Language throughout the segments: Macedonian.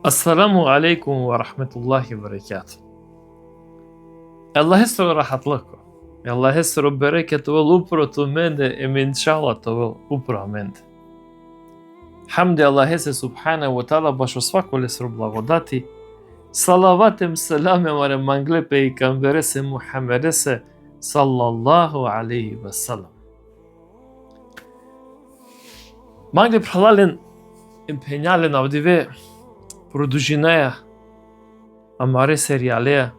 Ассаламу алейкум ва рахметуллахи ва баракату. Аллах esro rahatlıkı. Allah esro bereketi vel upro tu mende inshallah to vel upro mende. Hamdi Allah ese subhanahu wa ta'ala baš u svakoj esro blagodati. Salavatem selame vare mangle peygambere se Muhammede se sallallahu aleyhi ve sellem. Mangle pralalen impenjalen avdive продолжиная амаре сериалея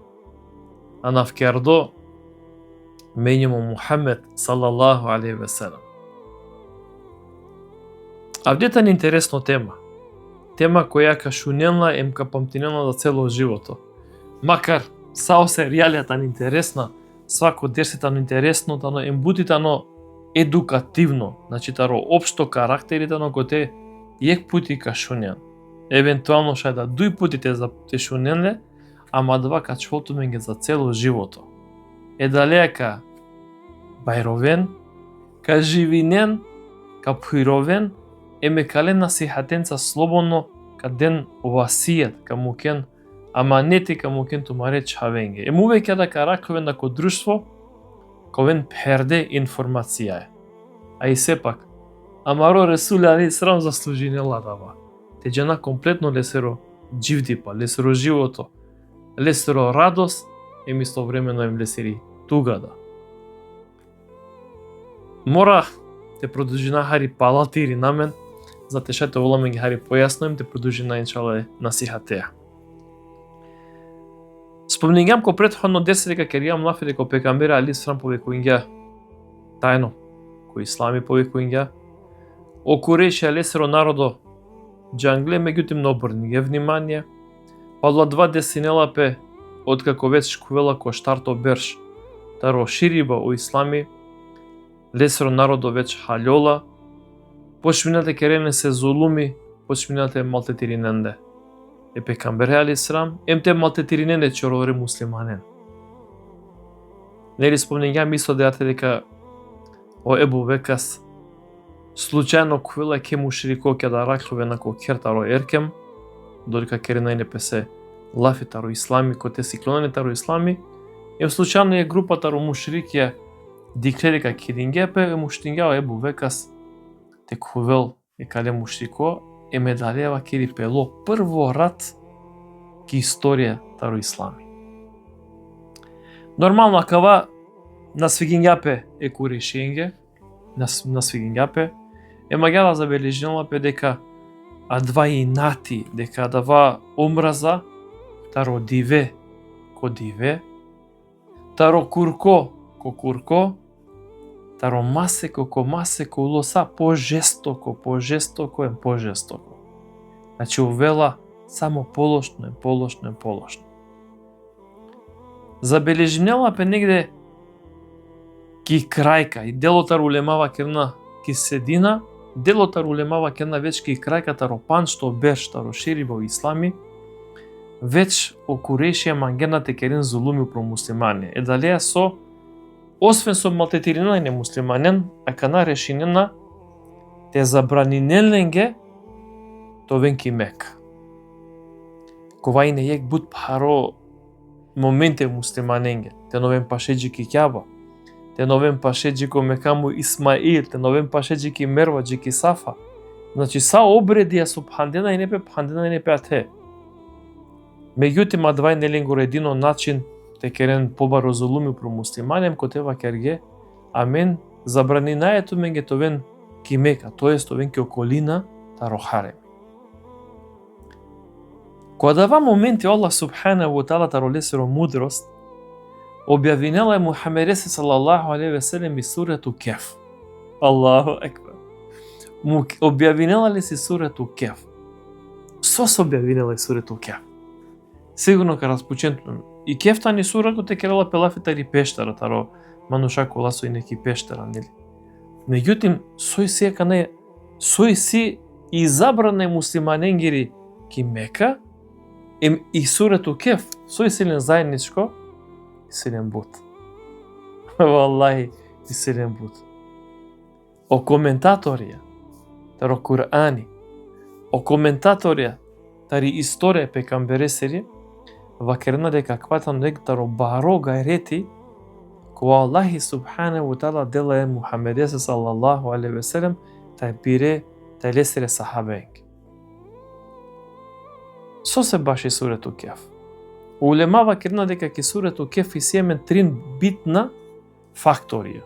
анавкердо менимо Мухаммед салаллаху алейхи ве селем. Авдетан интересна тема. Тема која кашунелна ем капамтинелна за цело живото. Макар сао серијалјата интересна, свако десетано интересно, тано ем бутитано едукативно, значи таро општо карактеритано коте јек пути кашунен. Евентуално шај да дуј путите за тешуненле, ама два качволту менге за цело живото. Далека бајровен, ка живинен, ка пујровен, ме кален насихатенца слободно, ка ден васијет, ка мукен, ама нети ка мукен тумаре чавенге. Увеќе да ка раковен да ко друштво, ковен перде информација е. А и сепак, амаро Ресуле алейхи селам заслужинела дава. Те джена комплетно лесеро дживдипа, лесеро живото, лесеро радост и мисловремено им лесери тугада. Мора те продолжина хари палатири намен, за тешете уламен ги хари појаснуем, те продолжина иншале насихатеа. Спомнигам ко претходно десе дека керијам нафи дека пегамбера алейхи селам повекуинѓа тајно, кој ислами повекуинѓа, окуреше лесеро народо Джангле, меѓутим, не обрни внимание, падла 2 десинела пе, откако веќе шкувела ко штарто берш, таро шириба у ислами, лесро народо веќе халјола, почминате керене се зулуми, почминате малтетириненде. Пекамбер алейхи селам, емте малтетириненде чороре муслиманен. Нели спомнигам мисло дека о Ебу Векас, случајно куила ке мушрико ке да раклове на ко кертаро еркем, додека керена не песе лафитаро ислами, ко те сиклонени таро ислами, случајно е групата ро мушрикија дикле дека кирингепе, муштингјао Ебу Векас, те кувел е кале мушрико, медалева кери пело прво рад ки историја таро ислами. Нормално акава насвигингјапе е курешенге, насвигингјапе, магјала забележила пе дека адва инати, дека дава омраза, таро диве ко диве, таро курко ко курко, таро масеко ко масеко, улоса пожестоко е пожестоко. Значи увела само полошно. Забележила пе негде ки крајка и делотар улемава керна ки седина, делотар улемава керна веќе ки крајката ропан што берш таро шириба во ислами, веќе окурешија мангената керен зулуми про муслимани. Далеја со, освен со малтетирина не муслиманен, а кана решинена те забранинеленге товен ки мек. Ковајне јек буд паро моменте муслиманенге, те новен пашеджи ки кјаба, те новен пашеджи ко мекаму Исмаил, те новен пашеджи ки Мерва, ки Сафа. Значи са обредија со пхандена и не пе те. Меѓутим, адвај нелен го едино начин те керен побаро зулуми про муслиманем, ко тева керге, а мен забранинаето менге товен ки мека, тоест товен ки околина таро харем. Кога дава моменти Аллах субханаху ва таала таро лесеро мудрост, објавинела е Мухаммед салаллаху алейхи ве селем и сурету Кеф. Аллаху екбер. Објавинела ли си сурету Кеф? Со се објавинела и сурету Кеф? Сигурно ка распочнатме. И Кефта ни сурету те керела пелафитари пештера, таро манушако ласо и неки пештера, нели? Меѓутим, сој си изабране муслиманенгири ки Мека, и сурету Кеф, сој силен заедничко, силен бут. Валлахи, силен бут. O komentatorija, taro Kur'ani, o komentatorija, тари историја пекамбересери, вакерна дека кватан нектаро баро гайрети, кога Аллахи субхане ва таала дела е Мухамедесе салаллаху алейхи ве селем, тај бире, тај лесере сахабенк. Со се баши сурету Кеф? Улема вакерна дека ки сурету Кеф и сиемен трин битна факторија.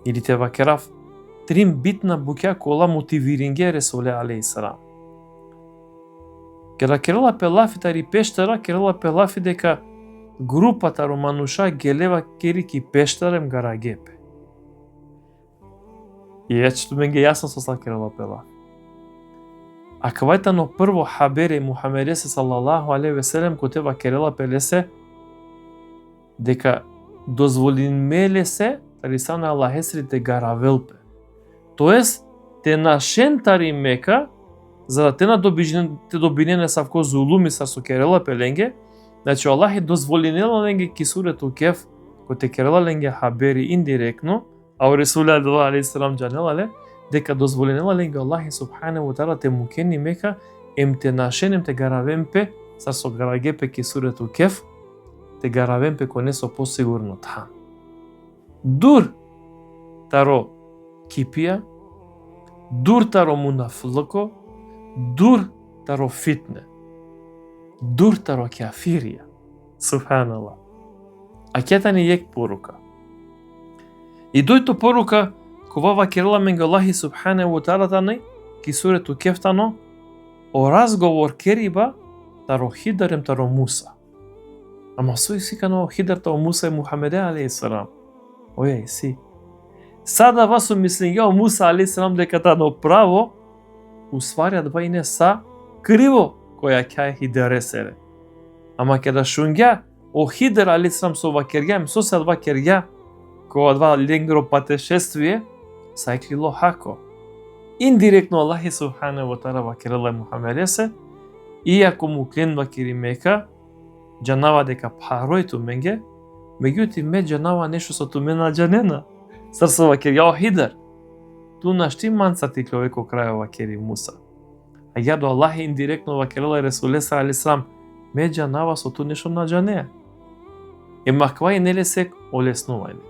Или те вакерав трин битна буќа кола мотивиринге Ресуле алейхи салам. Кера керела пелафи тари пештера, керела пелафи дека групата романуша гелева керики пештерем гарагепе. И ечето менге јасно со са керела пелафи. А кавајтано прво хабери Мухамедесе салаллаху алейхи ве селем котева керела пелесе дека дозволинмеле се тарисана Аллахесрите гаравелпе. Тоест, те нашен тари Мека, за да те добинене савко зулуми са со керела пеленге, значи Аллах е дозволинела ленге кисурето Кеф, кој те керела ленге хабери индиректно, а у Ресуле алейхи салам джанелале, дека дозволинела ленге Аллах субхане ва таала те мукени Мека, те нашенем те гаравемпе, са со гарагепе кисурето Кеф, те гаравемпе кој не со посигурно тхан. Дур таро кипија, дур таро мунафлуко, дур таро фитне, дур таро кафирија. Субханаллах. А кета ни јек порука. И дојто порука кога вакерла менга Аллахи субхане ва таала тани ки сурету Кефтано о разговор кериба таро хидарем таро Муса. Ама сој сикано хидар таро Муса и Мухамеде алейхи салам. Ојај си. Сада вас умислиња Муса алейхи салам дека тано право усварјат ба и не са криво која ќе хидаресере. Ама ке да шунгја о хидер алейхи салам со вакерја, со се вакерја кога два ленгро патешествие сајклило хако. Индиректно Аллахи субхане ва таала вакерела Мухамедесе, иако му кленва кири Мека, джанава дека паројту менге, меѓутоа ме джанава нешто со тумена джанена. Срсова керја хидер. Ту нашти манца ти човеко крајова кери Муса. А ја до Аллах индиректно вакерела Ресуле алейхи салам, ме джанава со ту нешто на джанеа. Маквај неле сек олеснување.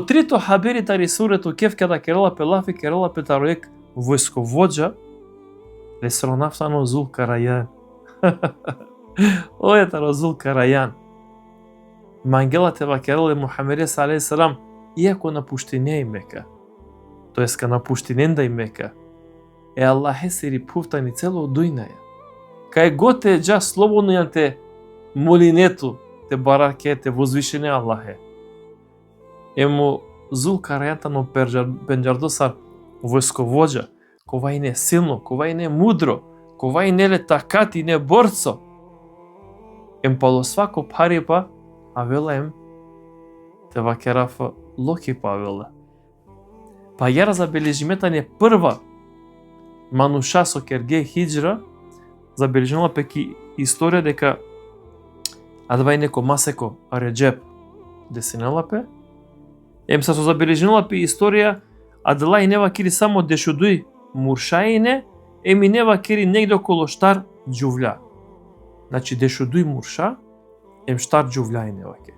Трито хабери тари сурето Кеф када керела пелафи керела петароек војсковоđа лесронавтано Зул Карајан. Оје таро Зул Карајан. Мангелате вакереле Мухамедес алейхи салам, иако напуштине и Мека, тоест ка напуштиненда и Мека, Аллахе сири пуфтани цело дујнаја. Кај готе джа слободно јан те молинету, те бараке, те возвишене Аллахе. Ему Зул Карајантано пенџардосар војсковоđа, кова и не силно, кова и не мудро, кова и не ле такат и не борцо. Пало свако парипа, а вела те вакерафа локи павела. Па јара забележимета не прва мануша со керге хиджра, забележила пеки историја дека адвај неко масеко Реджеп десинелапе, са со забележила пе историја адела и нева кири само дешудуј муршаине, нева кири негде около штар џувља. Значи дешудуј мурша, штар џувљаине ваке.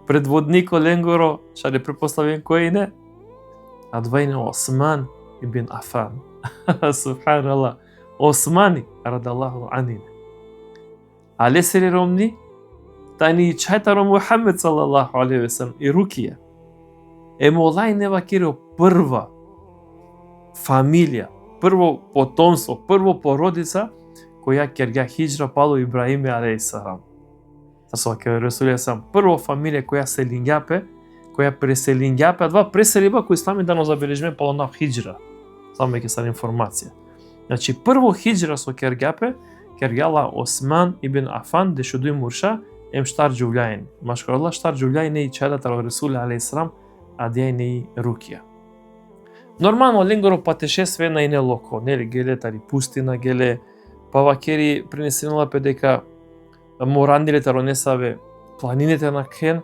Предводнико ленгоро, шаде препоставен кој не? Адвајне Осман ибн Афан. Субханаллах. Османи, радаллаху анин. Але сери ромни, тани чајтаро Мухамед салаллаху алейхи ве селем и Рукија. Молај нева киро прва фамилија, прво потомство, прво породица која керга хиджра пало Ибраиме алейхи салам. Со ке Ресуле сам прво фамилија која селињапе, која преселињапе, два преселиба кои слами дано забележиме пало на хиджра. Само ќе са информација. Значи прво хиджра со кергапе, кергала Осман ибн Афан дешудуј мурша, штар џувљаин. Машкаралла штар џувљаин и чајдата Ресуле алейхи салам, а дијајне и Рукија. Нормално ленгоро патешествие на ине локо, нели геле тари пустина, геле павакери пренесенала пе дека морандиле таронесаве планините на Кен,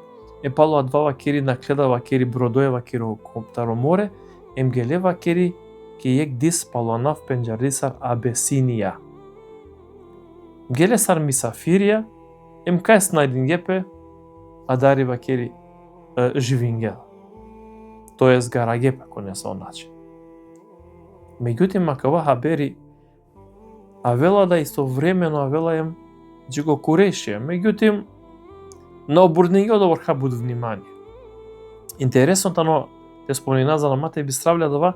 пало адва вакери на кледа вакери бродоје вакери таро море, геле вакери ке јек дис пало нав пенџардисар Абесинија. Гелесар мисафирија, кај снајдингепе, адари вакери живингел. Тоест гарагепе кој не се оначе. Меѓутоа макава хабери авела да истовремено авела им джиго курешија. Меѓутоа на обурднингиот врха буд внимание. Интересното но те спомена за намате би стравлядова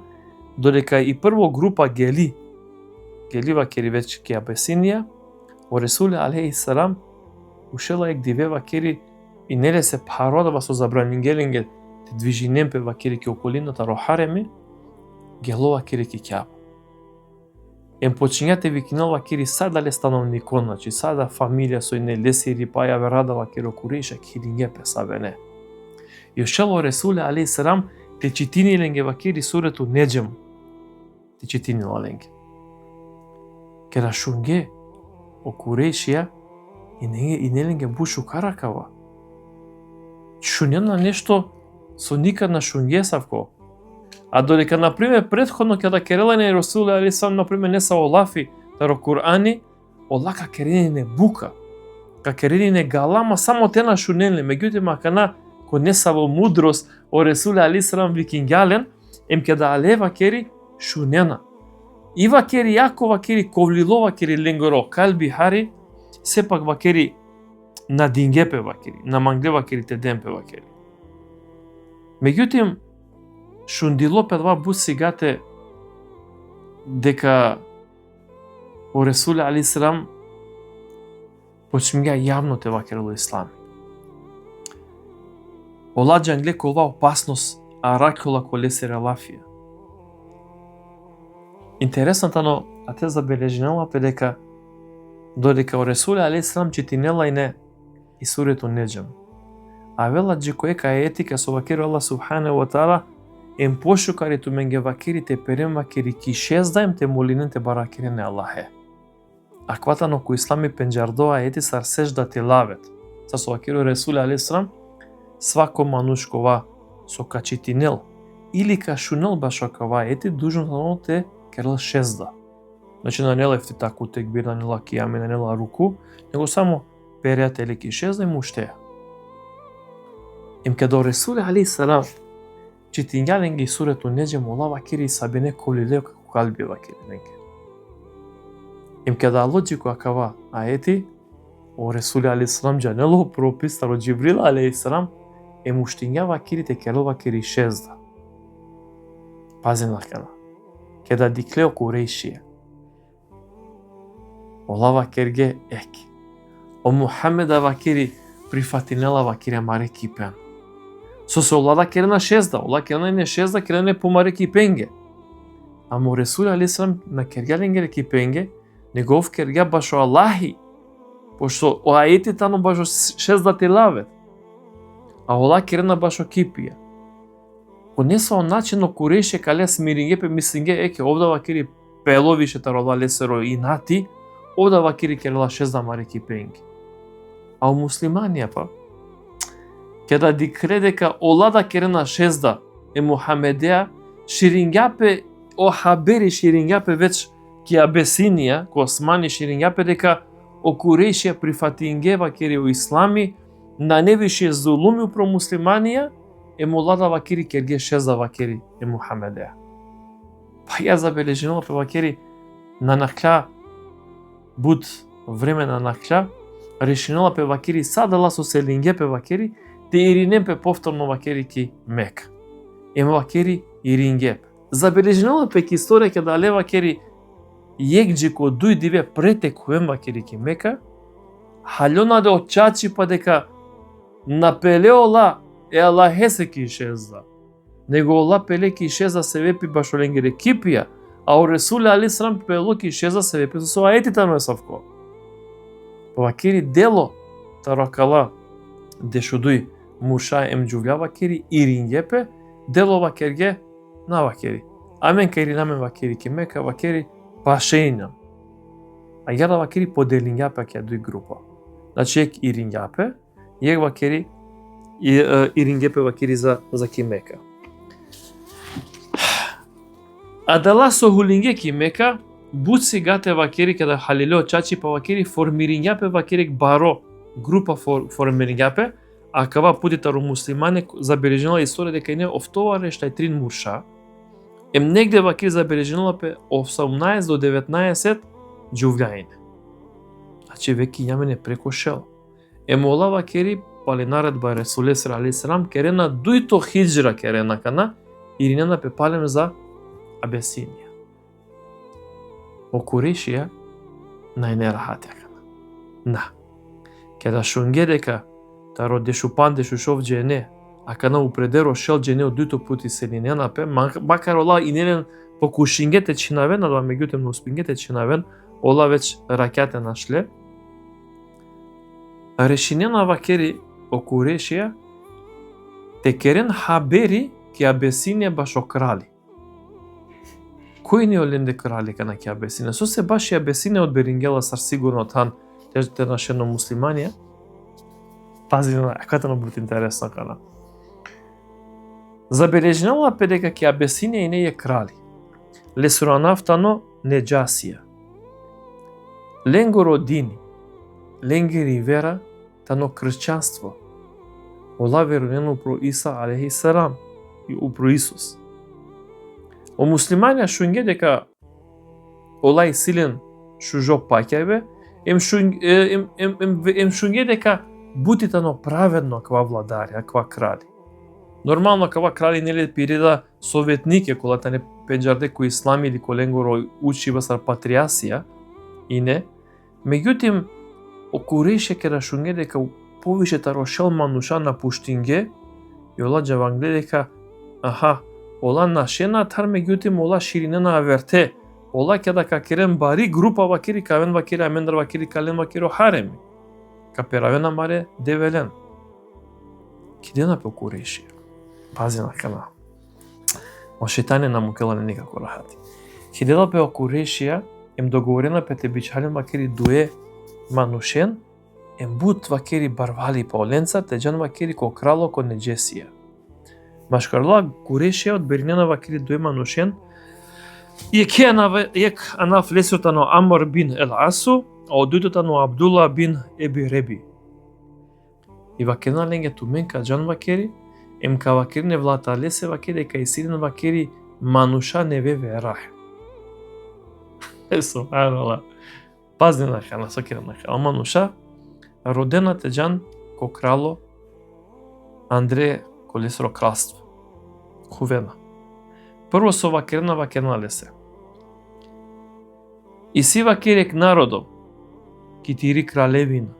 додека и прво група гелива кери веќе ке Абесинија, о Ресуле алейхи салам ушела ек диве вакери и неле се пародава со забранингелинге те движинемпе вакери ке околината рохареми, гелова кери ке кјаба. Почињате викинал вакери садале становникон, значи сада фамилија со ине лесири паја верада вакери окуреша килингепе сабене. И ушело Ресуле алейхи салам те читиниленге вакери сурету Неџем. Те читиниленге. Кера шунге окурешија и неленге бушу каракава. Шунена нешто со никад на шунге савко. А додека, например, предходно када керелане и Ресуле алейхи салам, например, не са олафи, таро Кур'ани, олака керени не бука, ка керени не галама, само те на шуненле. Меѓутоа, макана, кој не са во мудрост, о Ресуле алейхи салам викингјален, кеда алева кери шунена. И вакери јако вакери ковлило вакери ленгоро калби хари, сепак вакери на дингепе вакери, на мангле вакери те демпе вакери. Меѓутоа, шундило педва бусигате дека о Ресуле алейхи салам почмига јавно те вакерило ислам. Оладжан леко ова опасност, а ракола колесера лафија. Интересното но, а те забележинала дека додека о Ресуле алейхи салам читинела и не и сурету Неџем. А вела джикоека е етика со вакери Аллах субханаху ва таала пошукари ту менге вакери те перем вакери ки шездаем те молинен те баракери не Аллахе. Акватано ко ислами пенџардоа ети сар сежда те лавет. Са со вакери Ресуле алейхи салам свако манушкова со качитинел или кашунел башакова ети дужно те керел шезда. Значи на нелефти таку текбир, на нела кијами, на нела руку, него само переат или ки шезда и муштеја. Када Ресуле алейхи салам читинјаленги сурету Неџем олава кери сабене колилео како калби вакери ненге. Када лоджико акава аети о Ресуле алейхи салам џанело пропис таро Џибрил алейхи салам муштиња вакери те керел вакери шезда. Пазен лакана. Када диклео курешија. Олава керге еки. О Мухамеда вакери прифатинела вакери маре кипен. Со олада керена шезда, ола керена не шезда, керена помаре кипенге. Амо Ресуле алейхи салам на кергјаленге кипенге, негов кергја башо Аллахи, пошто оаети тано башо шезда те лавет. А ола керена башо кипија. Понесо начино куреше кале смирингепе мислинге еке овда вакери пеловише тарола лесеро и нати, овда вакери керела шезда маре кипенге. А у муслиманија па када дикре дека олада керена шезда Мухамедеа, ширингјапе о хабери ширингјапе веќе ки Абесинија, ко Османи ширингјапе дека о курешија прифатингева кери у ислами, на невише зулуми про муслиманија, олада вакери керге шезда вакери Мухамедеа. Па ја забележинала пе вакери на нахля буд време на нахля, решинала пе вакери садала со селингепе вакери, те иринемпе повторно вакери ки Мека. Вакери ирингепе. Забележинала пе ки историја када але вакери јекџико дујдиве претекуем вакери ки Мека, халјонаде очачи па дека напелеола Аллахе се ки шезда. Него Аллах пеле ки шезда се вепи башо ленгере кипија, а о Ресуле алейхи салам пело ки шезда се вепи со аетите на савко. Па вакери дело таракала дешудуј муша џувја вакери ирингепе, дело вакерге на вакери. Амен кери намен вакери ки Мека вакери пашејна. А јада вакери поделингјапе ке дуј група. Значи ек ирингјапе, ек вакери ирингепе вакери за ки Мека. А дала со хулинге ки Мека, буци гате вакери када халилео чачи па вакери формирињапе вакерик баро група формирињапе, а кава путитаро муслимане забележила историја дека не офтоваре штај трин мурша, негде вакери забележила пе 18 до 19 џувљајне. Значи веќе јамене преко шел. Ола вакери пали наредба Ресуле ﷺ керена дуито хиџра керена кана иринена пе палем за Абесинија. Окурешија најнерахатја кана. На. Кеда шунге дека таро дешупан дешушов джене, а кана упредеро шел джене од дуито пути селинена пе, макар ола и нелен покушингете чинавен, а меѓутоа на успингете чинавен, ола веќе ракјате нашле. Решинена вакери окурешија текерен хабери ки Абесинија баш окрали. Кој не оленде крали кана ки Абесинија? Со се баш и Абесинија од Берингела сар сигурно тан тежите нашено муслиманија. Пази на каката на бут интересна кана. Забележнала пе дека ки Абесинија и не е крали. Лесуранафтано Неџасија. Ленго родини, ленгери вера, тано кршćanство. Ола верувено про Иса алейхи салам и упро Исус. О муслиманија шунге дека ола и силен шужо паќајбе, ем шунге дека бутитано праведно ква владари, ква крали. Нормално ква крали нели периода советнике кола тане пенџарде кои ислами или коленгоро учи басар патријасија и не. Меѓутим окуреше кера шунге дека повише тарошел мануша на пуштинге и ола џавангле дека ола нашена тар меѓутим ола ширинена аверте. Ола кеда какерен бари група вакери кавен вакери амендр вакери кален вакери хареми. Каперавена маре девелен. Кидена пе окурешија. Пази на кана. О шејтане на мукела не никако рахати. Кидела пе окурешија ем договорена пе те бичален вакери дуе манушен, ем бут вакери барвали па оленца, теџан вакери ко крало ко Неџесија. Машкарла Курешија од беринена вакери дуе манушен, ек анаф лесотано Амар бин Ел Асу, а од дуитотано Абдула бин Еби Реби. И вакерна ленге туменка џан вакери, ем ка вакери не влата лесе вакери, ка и сиден вакери мануша не ве верах. Субханаллах. Пазни на хана, сокира на хана. Мануша, родена теџан ко крало Андре колесро кралство. Хувена. Прво со вакерна лесе. И си вакерек народом, китири кралевина,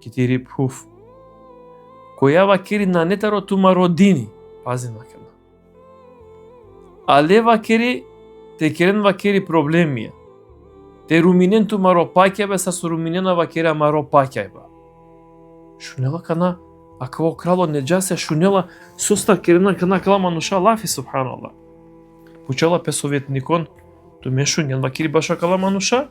китири пхуф, која вакери на нетаро тума родини, пази на кена. Але вакери, те керен вакери проблемија. Те руминен тумаро паќајба са со руминена вакера маро паќајба. Шунела кана, а као крало Неџасија шунела соста керена кана кала мануша лафи субханаллах. Пучела пе советникон, туме шунјан вакери баша кала мануша,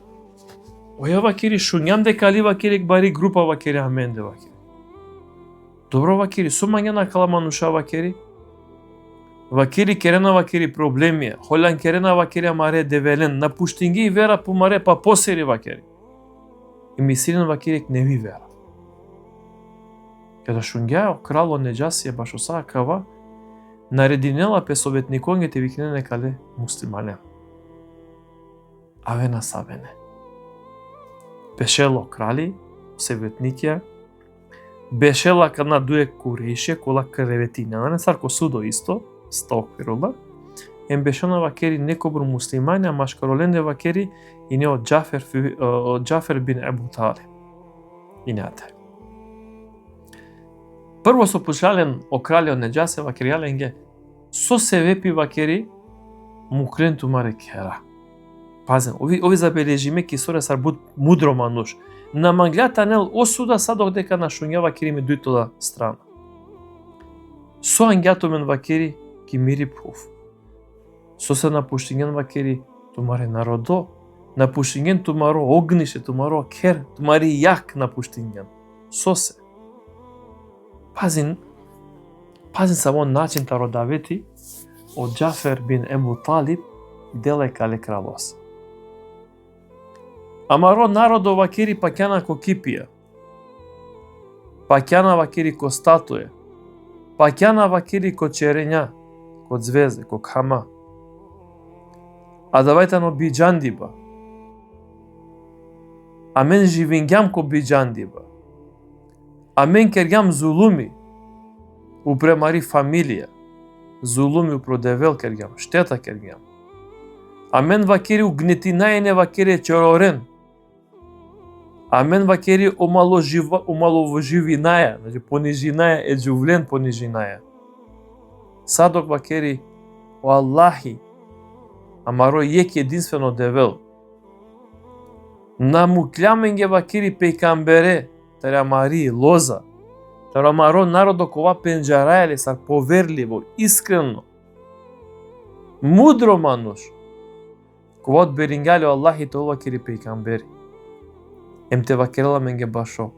оја вакери шунјан дека али вакери бари група вакери аменде вакери. Добро вакери, со мањана кала мануша вакери, вакери керена вакери проблемија, холјан керена вакери маре девелен, на пуштинги и вера по маре па посери вакери. И мисилен вакери не ви вера. Када шунгјао крало Неџасија баш осаа кава, нарединела пе советниконгите викнене кале муслимане. Авена савене. Пешело крали, советникија, бешела кана дуе Куреше, кола креветина, не сарко судо исто, стоквирула, ем бешона вакери некобру муслимани, а машкароленде вакери и не од Џафер бин Ебу Талиб. И неате. Прво со пушален окралио Неџасија вакери аленге, со се вепи вакери мукрен тумаре кера. Пазен, ови забележиме ки соре сар буд мудро мануш. На манглјата нел осуда садок дека на шунја вакери ми дуитода страна. Со ангјато мен вакери ки мири пуф. Со се напуштинген вакери тумаре народо, напуштинген тумаро огнише, тумаро кер, тумари јак напуштинген. Со се. Пазин само начин таро давети од Џафер бин Ебу Талиб деле кале кралос. Амаро народо вакери паќана ко Кипија. Паќана вакери ко статуе. Паќана вакери ко черења, ко звезде, ко кама. А давајтано биџандиба. А мен живингјам ко биџандиба. А мен кергјам зулуми. Упремари фамилија. Зулуми упродевел кергјам, штета кергјам. А мен вакери угнетинајне вакери чорорен. А мен вакери омаловоживинаја, значи понижинаја, еджувлен понижинаја. Садок вакери, о Аллахи, амаро јек единствено девел. Намукљаменге вакери пейкамбере, тарамари, лоза, тарамаро народо кова пенџарајле сар поверливо, искрено, мудро мануш, кова од берингали Аллахи тоа вакери пейкамбери. Емте вакерела менге башо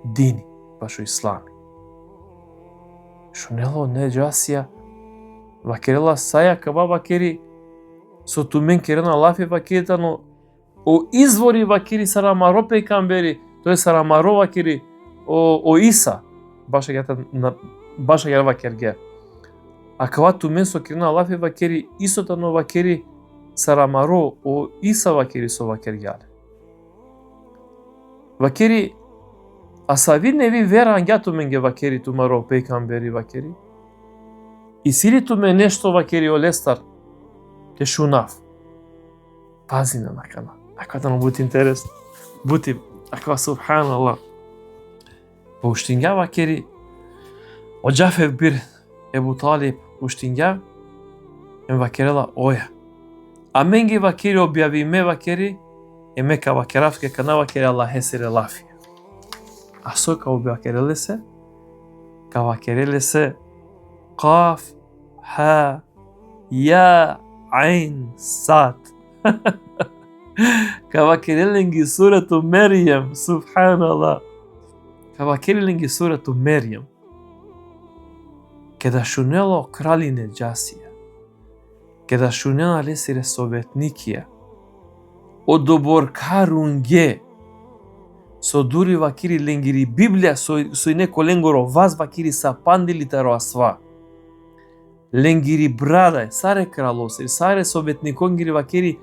дини, башо ислами. Шунело не џасија, вакерела саја каба вакери, со тумен керена лафи вакеритано, о извори вакери сарамаро пейкамбери, тој сарамаро вакери, о Иса, баша ја вакерге. А кава тумен со керена лафи вакери, истотано вакери сарамаро, о Иса вакери со вакергјале. Вакери, а са ви не ви вера ангјато менге вакери тумаро пейкамбери вакери. И сили туме нешто вакери олестар, те шунав. Пази на накана. Ако да му бути интересно. Бути, ако субханаллах. По уштинја вакери, о Џафер бир Ебу Талиб уштинја, ем вакерела оја. А менге вакери објави ме вакери, еме ка вакеравке кана вакери Аллахе сире лафија. А со ка објакереле се? Ка вакереле се Қаф, Ха, Ја, Айн, Сад. Ка вакереленги сурату Меријем, субханаллах. Ка вакереленги сурату Меријем. Кеда шунело кралине џасија. Кеда шунела лесире советникија. Одоборкарунге. Со дури вакири ленгири Библија со и неко ленгоро вас вакири са пандили таро асва. Ленгири брадај, саре кралоси, саре советниконгири вакири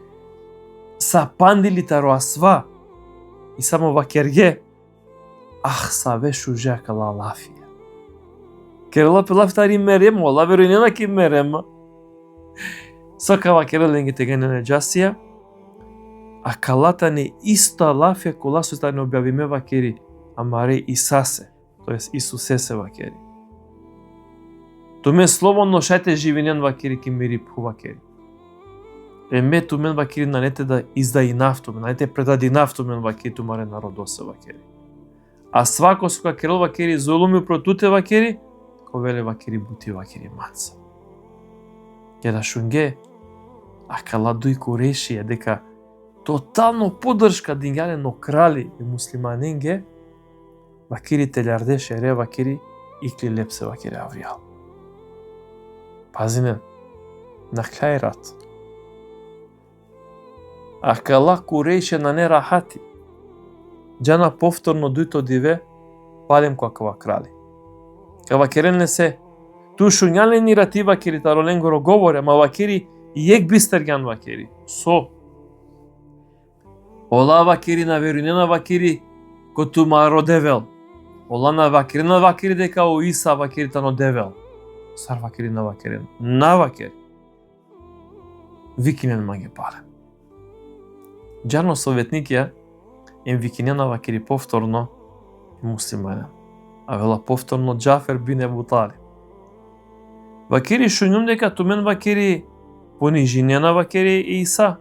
са пандили таро асва. И само вакерге. Ах, саве шужакала лафија. Керела пелафтари мерема, ла веројнена ки мерема. Сока вакера ленги тегенене џасија. А калата не иста лафија кола со стане објавиме вакери, амаре Исасе, тоест Исусесе вакери. Тумен слободно шајте живинен вакери ки мири пху вакери. Еме тумен вакери нанете да издаи нафтумен, нанете предади нафтумен вакери тумаре народосе вакери. А свако со вакерел вакери золуми протуте вакери, ковеле вакери бути вакери маца. Кеда шунге, а каладуј Курешија дека тотално поддршка дингјале но крали и муслиманинге, вакири телјарде шере вакири икли лепсе вакири авријал. Пазинен, на хајрат. А кала Курејше на не рахати, џана повторно дујто диве, палем која крали. Ка вакеренне се, ту шуњалени рати вакири тароленгоро говоре, ма вакири јек бистергјан вакири, со. Ола вакири на верујнена вакири ко тумаро девел. Ола на вакири дека о Иса вакири тано девел. Сар вакири на вакирен. На вакири. Викинен маге пале. Џарно советникија ем викинена вакири повторно муслиманен. А вела повторно Џафер бин Ебу Талиб. Вакири шунјум дека тумен вакири понижинена вакири Иса.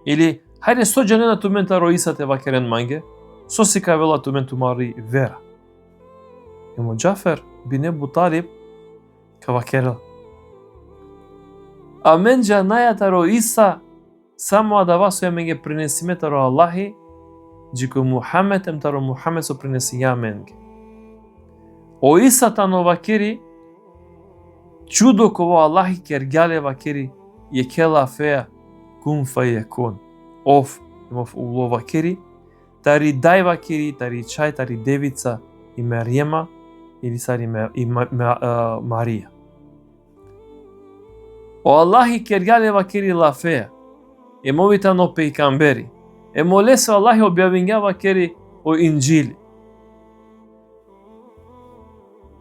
Или хајде со џанена тумен таро Иса те вакерен манге. Со сика вела тумен тумари вера. Емо Џафер бин Ебу Талиб ка вакерел. А мен џанаја таро Иса само да вас менге принесиме таро Аллахи, џико Мухамед ем таро Мухамед со принеси ја менге. О Иса тано вакири чудо ково Аллахи кергјале вакири јекела феа кун фајекун. Оф, имав уло вакери, тари дај вакери, тари чај, тари девица и Мериема, или сари Марија. O Allahi kergale vakeri lafea, e movita no peikamberi, e molese Allahi objavinga vakeri o Injili.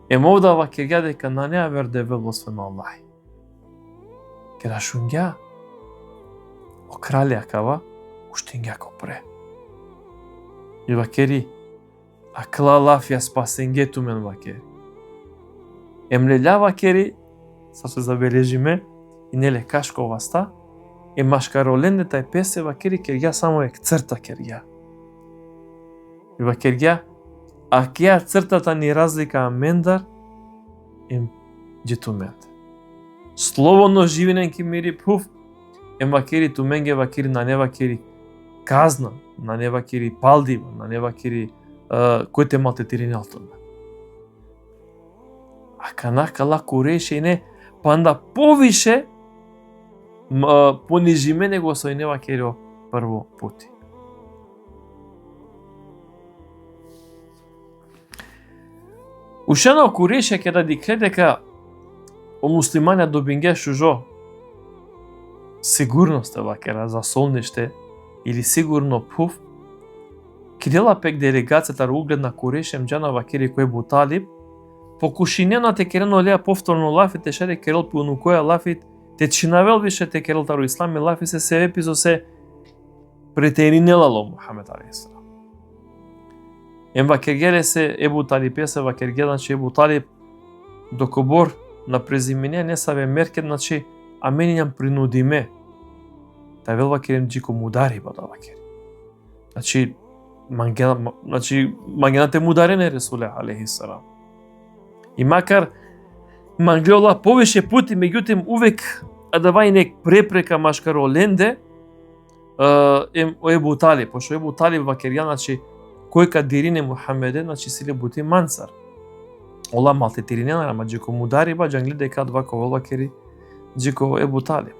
E movda vakerga de kanane aver develos fen Allahi. Kera shunga, o kralja kava, ushtinga kopre. I vakeri, akla lafia spasengetu men vakeri. Emlelja vakeri, sa se zabeležime, и неле кашкова ста, е машкаролен тај песе вакери кергја само е црта кергја. И вакергја, а кја цртата ни разлика мендар, ем джетумент. Слободно живинен ки мири пуф, ем вакери туменге вакери на не вакери казна, на не вакери палдива, на не вакери кој те малтетирини алтон. А канака ла куреше и не, панда повише понижиме него со не вакерио прво пути. Ушано куреше ке да дикле дека о муслимања добинге шужо сигурност вакера за солниште или сигурно пуф, кидела пек делегацијата углед на курешем джана вакери кој бу талиб, покушинена те керено леа повторно лафит те шаде керел пуну која лафит те чинавел више те керел тару ислами лафи се епизо се претеринелало Мухамед алейхиссалам. Ем вакергеле се Ебу Талиб се вакергел, значи Ебу Талиб докобор на презимене не саве мерке, значи а мене ням принудиме. Та вел вакерем джико мудари бада вакер. Значи мангената мударене Ресуле алейхиссалам. И макар манглеола повише пути, меѓутим увек адавај нек препрека машкаро ленде Ебу Талиб, пошто Ебу Талиб вакерја, значи кој ка дирине Мухамеде, значи силе бути мансар. Ола малтетиринена, ама джико мудариба, джангли дека два ковол вакери джико Ебу Талиб.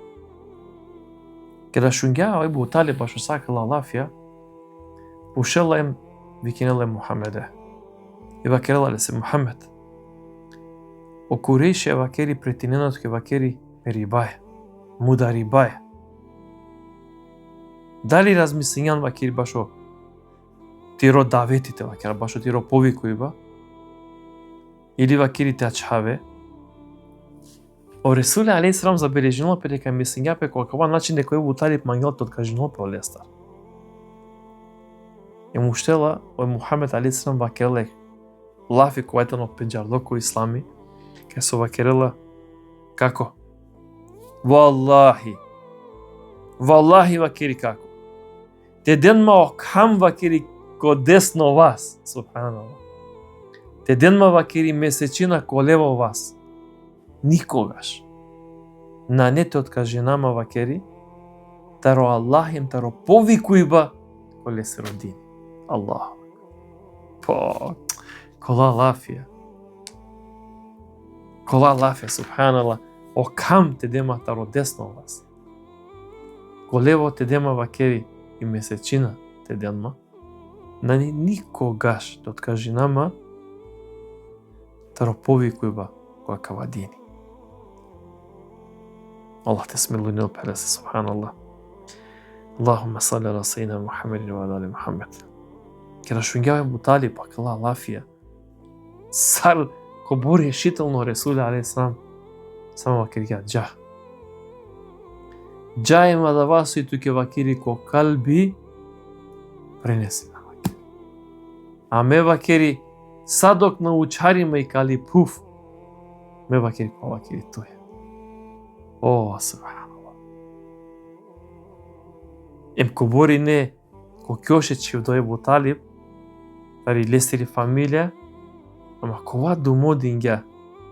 Кеда шунгја Ебу Талиб башо сакала лафија, ушела им викинеле Мухамеде. И вакерела ле се Мухамед. O Kureishi vакери претиненот ке вакери рибај, мударибај. Дали размислињан вакери башо тиро даветите вакера, башо тиро повикујба, или вакери те ачхаве, о Ресуле алейхиссалам забележинало пе дека мислиња пе колкова начин дека Ебу Талиб мангелот откажинало пе олестар. И муштела о Мухамед алейхиссалам вакерле лафи којатано пеџарлоко ислами, ке со вакерела како? Валлахи вакери како? Те денма окам вакери ко десно вас, субханаллах. Те денма вакери месечина ко лево вас. Никогаш. На не те откажинама вакери, таро Аллах им таро повикујба коле се родини. Аллах. Кола лафија. Кола лафе, субханаллах, о кам те дема таро десно вас. Колево те дема вакери и месечина те денма, на никогаш те откажи нама таро повикујба која кавадини. Аллах те смилуј нел пелесе, субханаллах. Аллахума салли ала сајидина Мухаммедин ва али Мухаммед. Кера шунгјава Ебу Талиб, кала лафија. Сар ко бор решително Ресуле алейхиссалам само вакерија джа. Джа има да вас и туке вакери ко калби пренеси на вакери. А ме вакери садок на учарима и кали пуф. Ме вакери ко вакери тој. О, субханаллах. Ем ко бори не ко кјоше чив до Ебу Талиб, тари лестери фамилија, ама кова домодинѓа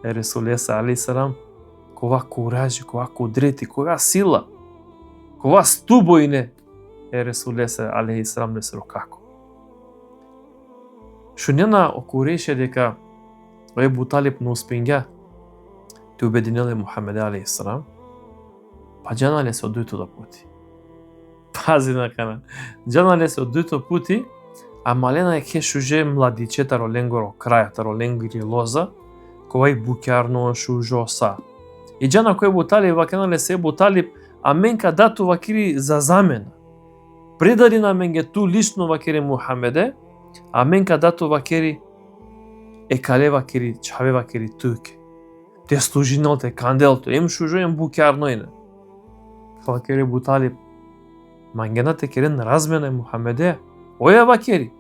е Ресуле алейхиссалам, кова куражи, кова кудрети, кова сила, кова стубојне е Ресуле алейхиссалам не се рокако. Шунена окуреше дека Ебу Талиб не успења те убединеле Мухамеде алейхиссалам, па джанале се одојто да пути. Па пази на кана. Джанале се од дуито пути, а малена е кешуже младиче тароленгоро краја, тароленгири лоза, ковај букјарно шужоса. И джана кој бутали ваканале се бутали, а менка дату вакири за замена. Предари на менге ту лично вакири Мухамеде, а менка дату вакири екале вакири чаве вакири туке. Те служиналте канделто, ем шужо ем букјарно ине. Вакири бутали, мангенате керен размена Мухамеде, оја вакири,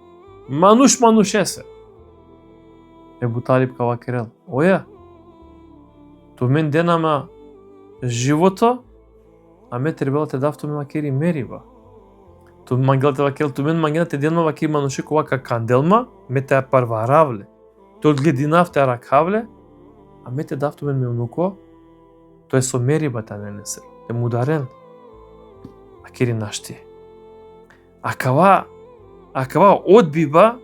мануш се. Ебу Талиб ка вакирел, оја, ту мен денама живото, а ме требалате дафту ме вакири мериба. Ту мангелате вакирел, ту мен мангенате денама вакири мануши ковака канделма, ме те парваравле. Ту одглединавте ракавле, а ме те дафту мен ме унуко, тоа е со мериба та не се. Те мударен, вакири нашти. Акава одбиба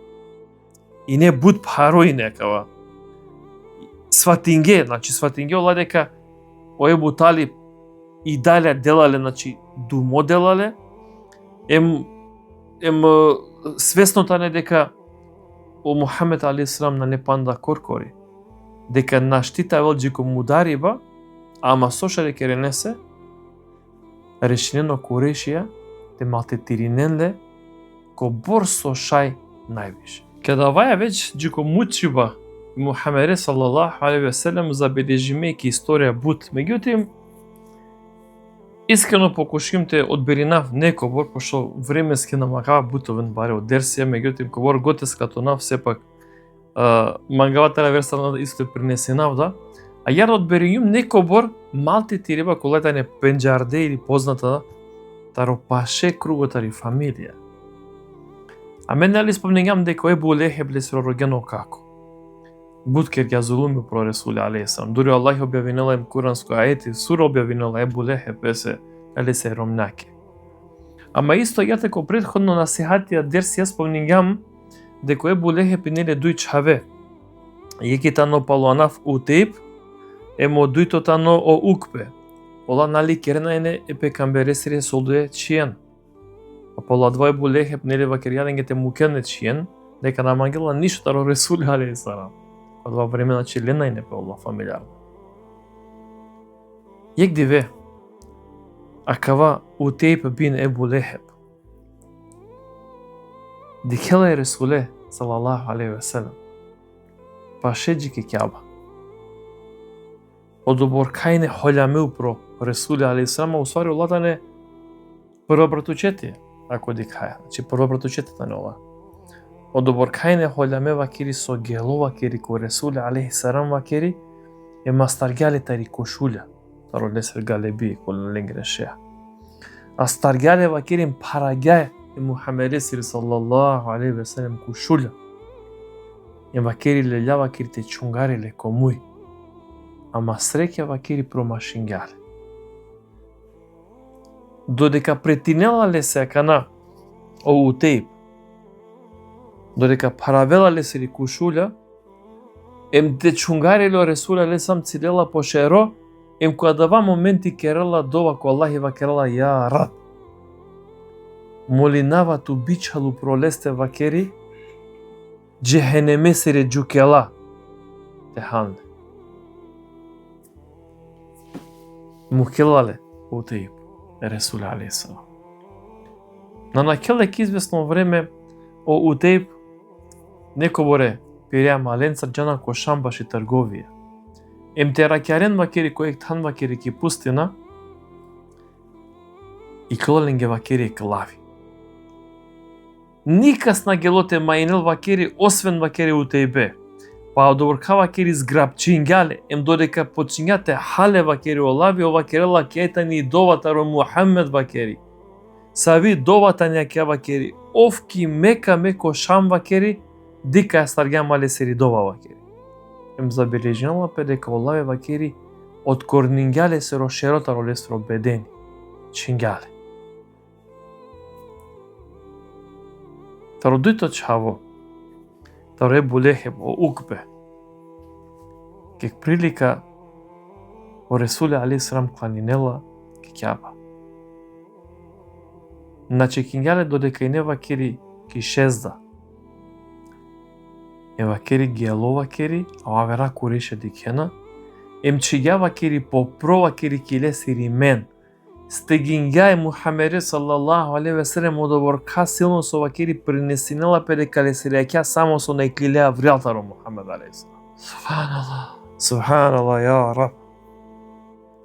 и не буд парои некава. Сватинге, значи сватинге ола дека Ебу Талиб и дале делале, значи думо делале, ем свеснота не дека о Мухамед алейхиссалам на не панда коркори, дека наштита велџико мудариба, ама сошаре керенесе, решинено Курешија, те малтетириненле, ко бор со шај највише. Када ваја веќе джико мучиба Мухамеде салаллаху алейхи ве селем забележимејќи историја бут, меѓутоа искрено покушимте одберинав некобор, пошто временски намагава бутовен баре од дерсија, меѓутоа кобор готескато нав сепак мангавата реверсална исто принесенав да, а јар одберинјум некобор малти тиреба колетане пенџарде или позната таропаше круготари фамилија. А мен нели спомнегам дека Ебу Лехеб ле се рогено како? Буткер ја зулуми про Ресули алейхиссалам. Дури Аллах објавинела им куранско ајети, сура објавинела Ебу Лехеб нели се ромнаке. Ама исто ја теко претходно насихатија дерсија спомнегам дека Ебу Лехеб нели дуј чаве. Јекитано палуанав Утейб, емо дујтотано о Укбе. Ола нали керна е пекамбересире солдуе чиен. Пола два Ебу Лехеб нели вакиријаденгете мукене чиен, дека намангела ништо таро Ресули алейхиссалам. Од ова време на Чилена и не пеола фамилиарно. Јек диве, акава Утейб бин Ебу Лехеб. Дикела е Ресуле, салаллаху алейхи ве селем, пашеджики кјаба. Одобор кајне холјамил про Ресули алейхиссалам, усвари улатане прва братучетие, ако дикаја, значи прва братучетата не ола. Одобор кајне холјаме вакири со гело вакири ко Ресули алейхиссалам вакири е мастаргјали тари кошуља, таро лесер галеби коле ленгрешеа. А старгјали вакири параѓај е Мухамеде сири салаллаху алейхи ве селем кошуља. Е вакири леља вакири те чунгари ле комуј. Ама среќа вакири промашингјали. Додека претинела ле се кана о Утейб, додека паравела ле се кушуља, ем те чунгарели о Ресуля ле сам цилела по шеро, ем која дава моменти керела дова ко Аллах и вакерела ја рад. Молинава ту бичалу пролесте вакери, джехенеме сере джукела, те ханле. Мукелале Утейб. Ресули алейхиссалам. На накелек извесно време о Утейб некоборе пирја маленца джана ко шамбаш и трговија. Ем те ракјарен вакери кој тан вакери ки пустина и клоленге вакери клави. Никас на гелоте мајнел вакери освен вакери Утейбе. Па одоборка вакери зграбчингјале, ем додека почињате хале вакери олави, овакерела кјајтани и довата ро Мухамед вакери. Сави довата њакја вакери, овки мека меко шам вакери, дика ја старгја мале сери дова вакери. Ем забележинала пе дека олави вакери од корнингјале се ро шерота ро лес ро бедени, чингјале. Таро дујто чаво, таро Ебу Лехеб о Укбе, кек прилика о Ресули алейхиссалам кланинела ке кјаба. Значи кингале додека и не вакери ки шезда. Е вакери гело вакери, а вера куреше дикена. Чига вакери попро вакери киле сиримен. Стегингај Мухаммед саллаллаху алейхи ве селем одоборка силно со вакери принесинела перекале сирекја само со неклилеа врјалтаро Мухаммед алейхи салам. Субханаллах. Субханаллах, ја Раб.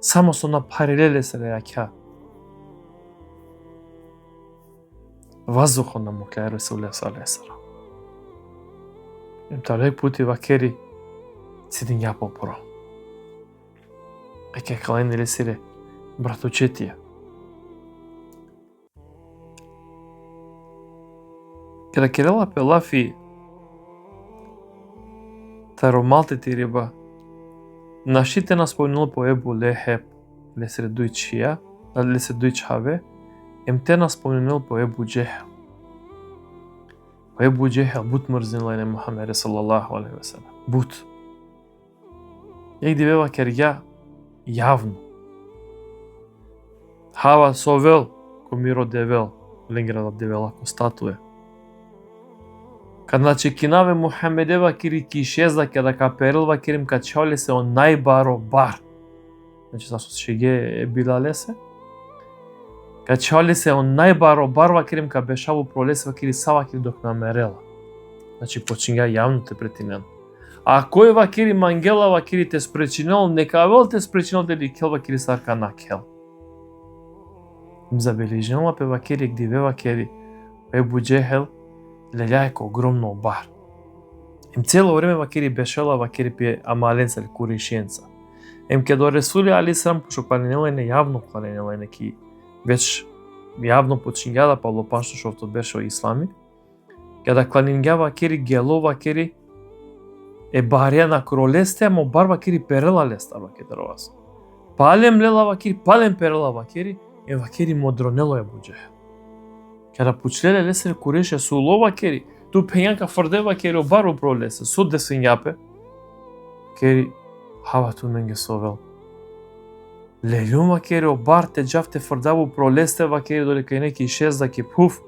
Само со на парелеле сирекја. Вазухо на мукле Ресуле саллаллаху алейхи салам. Талек пути вакери сидинја попро. Еке кален или сире братучетија. Када керела пелафи таромалтети риба, нашите нас спомнил по Ебу Лехеб, лесре дујчија, лесре дујчаве, те нас спомнил по Ебу Джехел. По Ебу Джехел бут мрзинла и Мухаммед саллаллаху алейхи ве селем. Бут. Ек дивева керја јавно. Хава совел, комиро девел, ленграда девела ко статуе. Кад кинаве Мухаммедева кири кишеза када каперилва кирим качале се он најбаро бар. Значи зашто шеге билале се. Качале се он најбаро барва кирим ка бешаву пролесва кири сава кири док намерела. Значи починга јавно те претинен. А кој вакири мангела вакири те спречинел, нека вел те спречинел дели кел вакири сарка на кел. Им забележила пе вакири гдиве вакири Ебу Джехел лељајко огромно бар. Им цело време вакири бешела вакири пе амаленца или куришенца. Им ке до Ресули алейхиссалам пошто кланенела не јавно кланенела неки веќе јавно почињада па лопашто што беше ислами. Када кланинга вакири гело вакири е барија на кролесте, мо бар вакири перела леста вакири ровас. Палем лела вакири, палем перела вакири, е вакири модронело е буџе. Када пучлеле лесер куреше суло вакири, ту пењанка фрде вакири бару пролесе, суд де свинјапе. Вакири хава ту менге совел. Лелјум вакири бар те джавте фрдаву пролесте вакири додека и неки шезда ки пуф.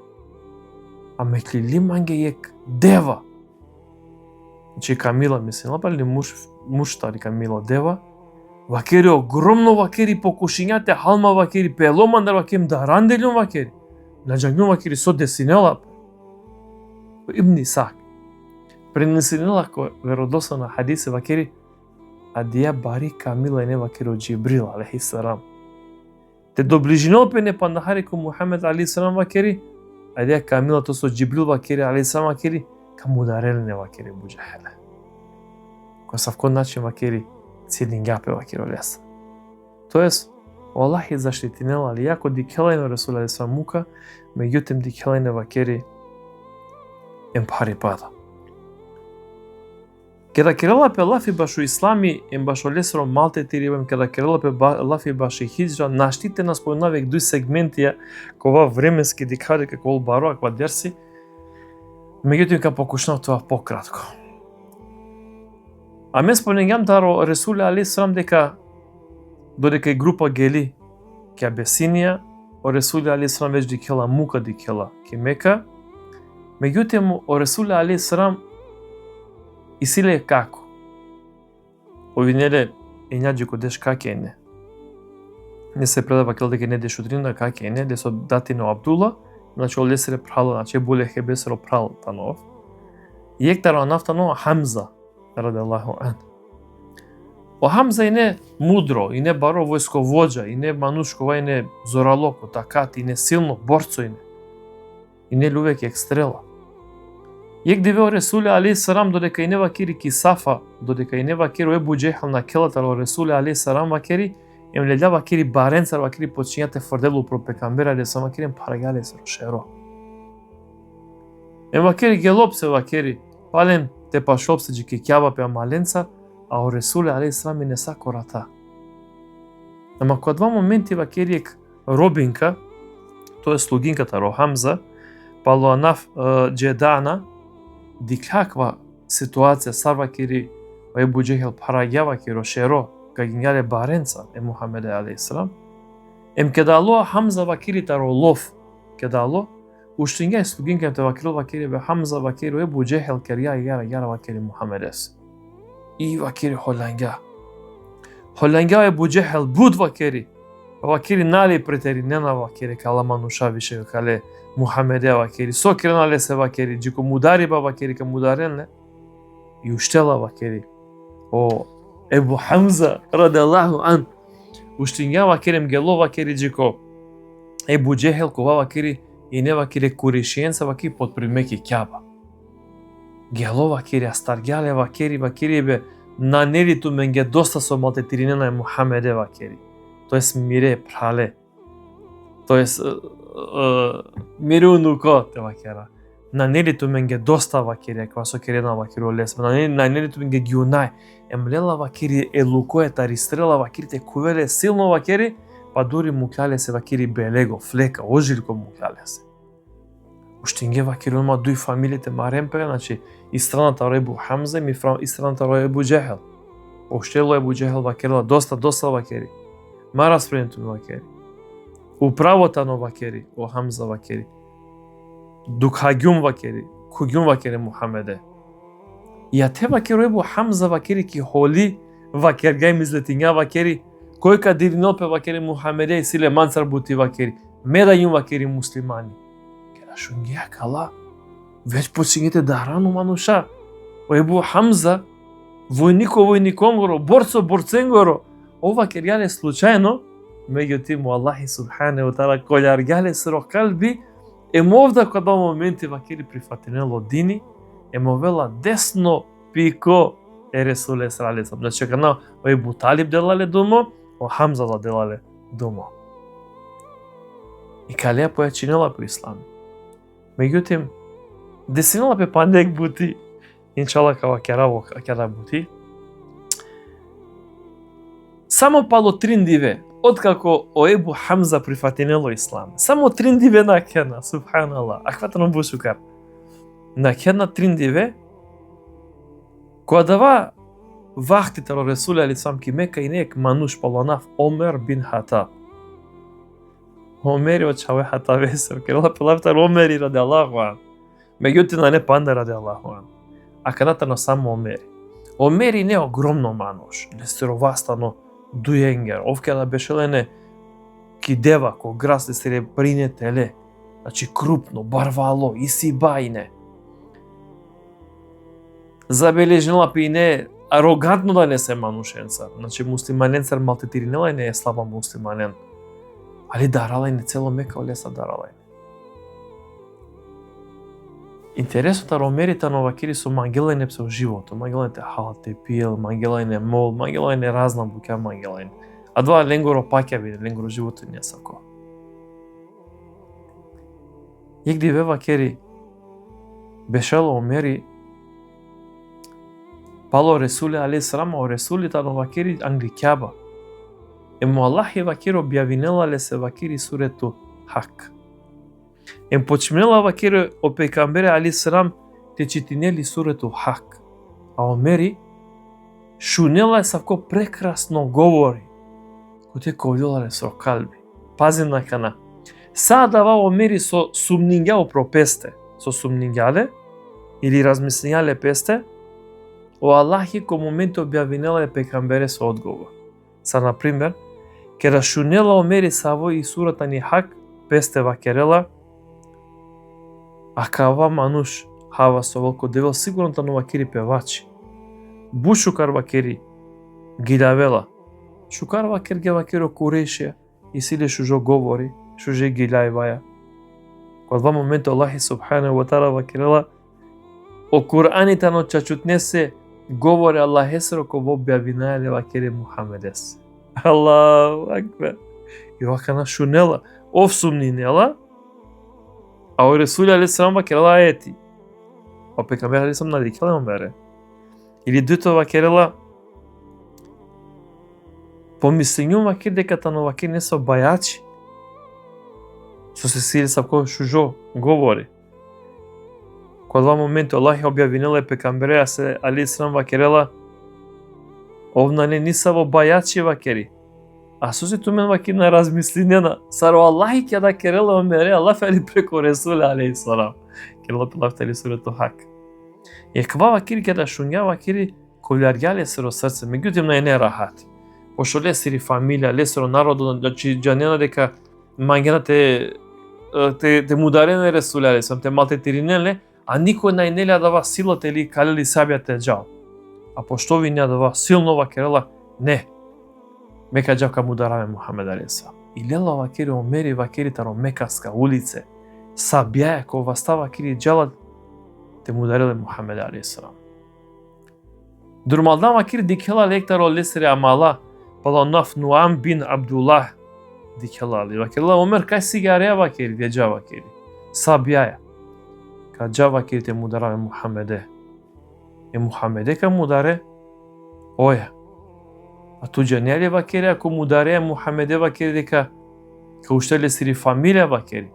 А меклили манге ек дева. Значи Камила мислила, па ли мушта ли Камила дева, вакери огромно вакери покушињате, халма вакери пеломандар вакем да ранделјум вакери, наџагнум вакери со десинела. Ибн Исак пренесинела кој веродостојна хадисе вакери, а дија бари Камила и не вакери од Џибрил алейхиссалам. Те доближинел пе не пандахари ко Мухаммед алейхиссалам вакери, а дија Камила то со Џибрил вакери алейхиссалам вакери, кам ударели не вакери буџахеле. Кој савкон начин вакери цилингапе вакери олеса. Тоест, Аллах заштитинела ли јако дикелајно Ресул алейхиссалам мука, меѓутим дикелајно вакери пари пада. Када керела пе лафи башу ислами, башу лесро малте тирибам, када керела пе лафи баши хиджра, наштите нас појнавек дуј сегментија кова временски дикаде како ол баро, аква дерси, меѓутоа ка покушнав тоа пократко. А ме спомнењам таро Ресуле алейхиссалам дека додека и група гели ке Абесинија, о Ресуле алейхиссалам веќе дикела мука дикела ке Мека, меѓутоа о Ресуле алейхиссалам и силе како. Овинеле ењаџи кодеш каке не. Не се предава кел дека не деш утрина каке не, десо датино Абдула, значи олесере прало, значи буле хебесеро прал танов. И ектаро нафтано Хамза, радијаллаху ан. О Хамза и не мудро, и не баро војсковоđа, и не манушкова, и не зоралоко, такат, и не силно борцо, и не лувек екстрела. Јек дивео Ресуле алейхиссалам додека и не вакири кисафа, додека и не вакири Ебу Џехел на келатаро Ресуле алейхиссалам вакири, леља вакири баренцар вакири почињате фрделу про пекамбера алейхиссалам вакири парагале се рошеро. Вакири гелопсе вакири, палем те пашопсе џи кекјава пе амаленца, а о Ресуле алейхиссалам не са кората. Ама кога два моменти вакири ек робинка, тоа е слугинката ро Хамза, пало анаф џедана, ди каква ситуација сарва кири Ебу Џехел параѓава ки рошеро, ка гингале баренца Мухаммед алейхиссалам, кеда Аллах Хамза вакири таро лов, кедало, ushtinga slugin kem te vakil vakiri be Hamza vakiri Ebu Cehel kerya yara vakiri Muhammedes. I vakiri Hollanga Ebu Cehel bud vakiri. Vakiri nali preteri nena vakiri kala manusha više kale Muhammede vakiri. So krenale se vakiri džiko mudariba vakiri ka mudarenle. I ushtela vakiri. O Ebu Hamza radijallahu an. Ushtinga vakiri mgelo vakiri džiko Ebu Cehel kova vakiri и не вакире куришиенца ваки под примеки кјаба. Гело вакире астаргјале вакири бе на нелиту менге доста со малтетиринена е Мухамеде вакири. Тоест мире прале. Тоест мире унуко те вакера. На нелиту менге доста вакири, кога со керена вакиро лес. На нелиту менге гјунај. Емлела вакири елуко таристрела вакирите кувеле силно вакири, па дури му клале се вакири белего, флека, ожилко му клале се. Уштинге вакири има дуј фамилите маремпе, значи и страната Ебу Хамза и страната Ебу Джехел. Оштело Ебу Джехел вакирила доста вакири. Мара спренету вакири. Управота но вакири, о Хамза вакири. Дукхагјум вакири, кугјум вакири Мухамеде. И а те вакири Ебу Хамза вакири ки холи вакиргај мизлетиња вакири, кој ка диринопе вакири Мухамеде и силе мансар бути вакири, меда јум вакири муслимани. Кера шунгија кала, веќе почињете да рану мануша. О Ебу Хамза, војником горо, борцен горо. Ова керјале случајно, меѓутим Аллахи субхане ва таала колјаргјале сро калби, емовда кога моменти вакири прифатинело дини, емовела десно пико Ресуле сралесам. Значи кана о Ебу Талиб делале думо, о Хамза да делале думо. И калеја појачинела по ислам. Меѓутим, десинала пе пандек бути, иншала кава кера бути. Само пало триндиве, откако о Ебу Хамза прифатинело ислам. Само триндиве на кена, субханаллах. Акватано бушукар. На кена триндиве, кога дава вахтите ро Ресуле алейхиссалам ки Мека и нек мануш палонав Омер бин Хатаб. Омери од чаве Хатавесер, керела пелавтар Омери радијаллаху ан. Меѓутоа не панда радијаллаху ан. А кадата на само Омери. Омери не огромно мануш, не сировастано дујенгер. Овке да бешелене ки дева, ко грас де серебрине теле. Значи крупно, барвало, иси бајне. Забележнела пи не арогантно да не се манушенца. Значи муслиманенцар малтетиринела и не е слаба муслиманен. Али дарала и не цело Мека олеса дарала и. Интересот е ромерите на вакири со мангелајне псе во живото. Мангелајне халате пиел, мангелајне мол, мангелајне разна буќа мангелајне. А два ленгоро паќа биде, ленгоро живото не сако. Јегди ве вакери бешало омери пало Ресуле алейхиссалам, о Ресулите на вакири англикјаба. Ему Аллах и вакир објавинела ле се вакири сурету Хак. Ем почминела вакир о пекамбере алейхиссалам те читинели сурету Хак. А омери шунела савко прекрасно говори. Коте ковјолале со калби. Пазим на кана. Садава омери со сумнињао пропесте. Со сумнињале или размислињале песте. О Аллахи ко моменто објавинела е пекамбере со одговор. Са, например, кера шунела омери саво и сурата ни Хак песте вакерела, а кава мануш хава со волко девел сигурно та вакири певачи. Бушукар вакири гилавела. Шукар вакир ге вакиро курешија и силе шужо говори, шуже гилајваја. Кога два момента Аллахи субхана ва таала вакирела о Кураните но чачутнесе говори Аллах есро ко во објавинаеле вакири Мухамедес. Аллаху акбар. И вакана шунела, овсумнинела, а о Ресуле алейхиссалам вакерела ајети. О пекамбер алейхиссалам надикеле омбере. Или дуто вакерела помислињу вакир дека тано вакир не со бајачи. Со се сили сако шужо говори. Кога два моменти Аллах објавинела пекамбере алейхиссалам вакерела овна не ниса во бајачи вакери. А со сето мен ваки на размислинена, саро Аллахи ќе да керела мере, Аллах али преко Ресул алейхи салам. Керела пилафтали сурето Хак. Еква вакири ќе да шунја вакири колјарјале сиро срце, меѓутоа на не рахати. Пошто лесири фамилија, лесиро народот, значи џанена дека мангена те мударене Ресул алейхи салам, те малтетиринеле, а никој најнеле дава силата или калели сабјате џал. А пошто ви не дава силно вакерела, не. Мека џавка мудараме Мухамед алейхи салам. И лела вакери омери вакери таро Мекаска улице, сабјае ко вастава вакери џалат те мудареле Мухамед алейхи салам. Дурмалдан вакери дикела лектаро лесери амала, палонаф Нуам бин Абдуллах дикела ли. Вакерела омер кај сигареја вакери, деџа вакери. Сабјае. Ка џа вакери те мудараме Мухамеде. Мухамеде ка мударе, оја. А туѓа не ли вакери, ако мударе Мухамеде вакери дека ка уште лесири фамилија вакери.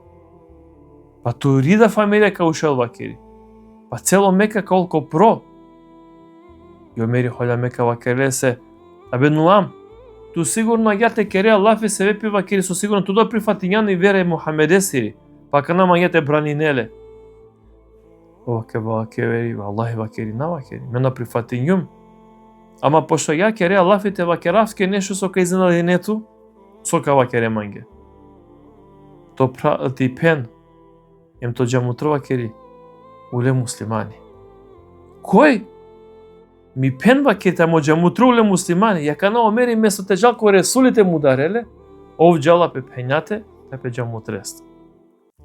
Па турида фамилија ка ушел вакери. Па цело Мека колко про. Ја мери хоља Мека вакери се, абе Нуам, ту сигурно јате кере Аллафи се вепи вакери, со сигурно ту да прифатињан и вере Мухамеде сири. Па кана мањете бранинеле. Оваке вакери, Аллахи вакери на вакери, мена прифатињум. Ама пошто ја кере Аллафите вакеравске нешто со кај занаденету, со ка вакере манге. То ти пен, ем то џамутро вакери, уле муслимани. Кој? Ми пен вакери, тамо џамутро уле муслимани, ја кана омери место те жалко Ресулите му дареле, ов џала пе пењате, та пе џамутрест.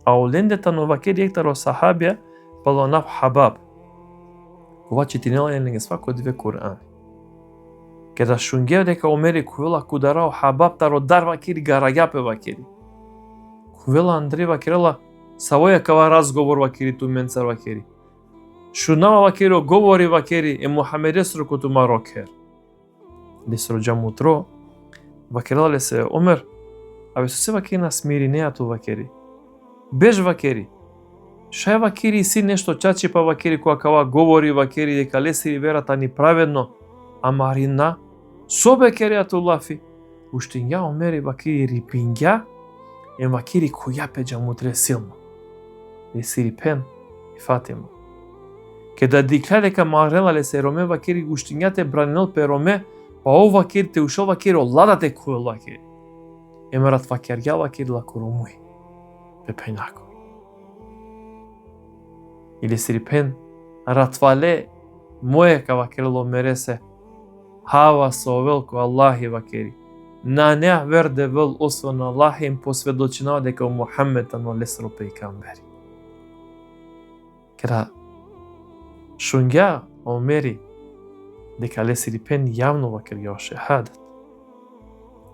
А олендета но вакери ектаро сахабија, палонав Хабаб. Ова читинела е неге свако две Кур'ани. Кеда шунгев дека омери кувела кударао Хабаб таро дар вакери гараѓапе вакери. Кувела Андреј вакерела савоја кава разговор вакери ту менцар вакери. Шунава вакери говори вакери Мухамеде срокоту марокер. Лесро џамутро вакерела ле се омер, абе со се вакери на смиринејату вакери. Беж вакери. Шај вакери си нешто чачи па вакери која кава говори вакери дека лесири верата ни праведно, а марина собе керејату лафи. Уштиња омери вакери рипиња, вакери која пе џамутре силно. Лесири пен и Фатима. Кеда дикла дека марела лесе роме вакери уштињате бранел пе роме, па ов вакери те ушел вакери оладате кој вакери. Емерат вакерја вакери лако ромуи. Пе пењако. Или сирипен ратвале моје ка вакерело мересе хава со велко Аллахи вакери. На неа верде вел освен Аллахи им посведочинава дека Мухаммед ано лесро пејкамбери. Кера шунгја омери дека лесирипен јавно вакери ја шехадат.